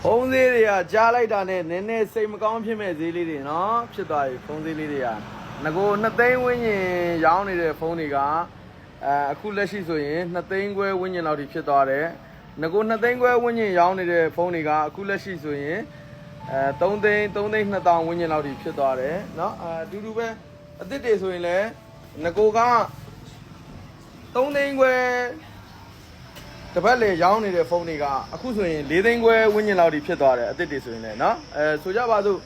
ဖုန်းသေးတွေကကြားလိုက်တာနဲ့နည်းနည်းစိတ်မကောင်းဖြစ်မဲ့ဈေးလေးတွေနော်ဖြစ်သွားပြီဖုန်းသေးလေးတွေကငကို2သိန်းဝန်းကျင်ရောင်းနေတဲ့ဖုန်းတွေကအခုလက်ရှိဆိုရင်2သိန်းခွဲဝန်းကျင်လောက်ထိဖြစ်သွားတယ်ငကို2သိန်းခွဲဝန်းကျင်ရောင်းနေတဲ့ဖုန်းတွေကအခုလက်ရှိဆိုရင်3သိန်း2000ဝန်းကျင်လောက်ထိဖြစ်သွားတယ်နော်အတူတူပဲအသစ်တွေဆိုရင်လည်းငကိုက3သိန်းခွဲတပတ်လေရောင်းနေတဲ့ဖုန်းတွေကအခုဆိုရင်4သိန်းခွဲဝန်းကျင်လောက်ထိဖြစ်သွားတယ်အသစ်တွေဆိုရင်လည်းနော်ဆိုကြပါစို့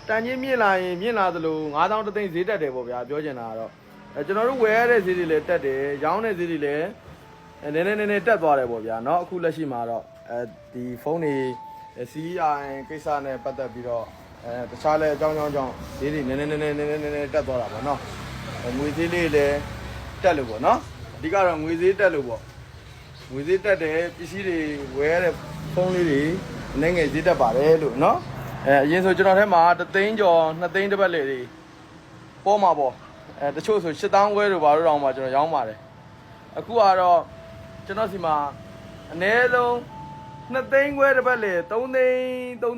တန်ကြီးမြင့်လာရင်မြင့်လာသလို9000တသိန်းဈေးတက်တယ်ပေါ့ဗျာပြောချင်တာကတော့ကျွန်တော်တို့ဝယ်ရတဲ့ဈေးတွေလည်းတက်တယ်ရောင်းတဲ့ဈေးတွေလည်းနည်းနည်းတက်သွားတယ်ပေါ့ဗျာနော်အခုလက်ရှိမှာတော့ဒီဖုန်းတွေ CEI ကိစ္စနဲ့ပတ်သက်ပြီးတော့တခြားလည်းအကြောင်းကြောင့်ဈေးတွေနည်းနည်းတက်သွားတာပေါ့နော်ငွေဈေးလေးလည်းတက်လို့ပေါ့နော်အဓိကတော့ငွေဈေးတက်လို့ပေါ့ငွေဈေးတက်တယ်ပစ္စည်းတွေဝယ်ရတဲ့ဖုန်းလေးတွေအနေငယ်ဈေးတက်ပါတယ်လို့နော်အရင်ဆိုကျွန်တော်ထဲမှာ3သိန်းကျော်2သိန်းတစ်ပတ်လေတွေပေါ်မှာပေါ့တချို့ဆို8000ခွဲတို့ဘာလို့တောင်မှကျွန်တော်ရောင်းပါတယ်အခုကတော့ကျွန်တော်စီမှာအနည်းဆုံး2သိန်းခွဲတစ်ပတ်လေ3သိ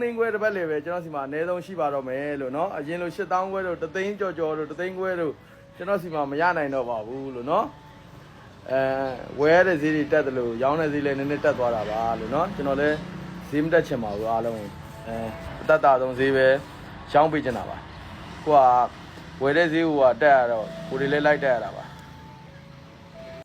န်းခွဲတစ်ပတ်လေပဲကျွန်တော်စီမှာအနည်းဆုံးရှိပါတော့မယ်လို့နော်အရင်လို8000ခွဲတို့3သိန်းကျော်တို့3သိန်းခွဲတို့ကျွန်တော်စီမှာမရနိုင်တော့ပါဘူးလို့နော်ဝယ်ရတဲ့ဈေးတွေတက်တယ်လို့ရောင်းတဲ့ဈေးလည်းနည်းနည်းတက်သွားတာပါလို့နော်ကျွန်တော်လည်းဈေးမတက်ချင်ပါဘူးအားလုံးအတတ်တာဆုံးဈေးပဲရောင်းပေးချင်တာပါကိုကဝယ်တဲ့ဈေးကတက်ရတော့ကိုတွေလည်းလိုက်တက်ရတာပါ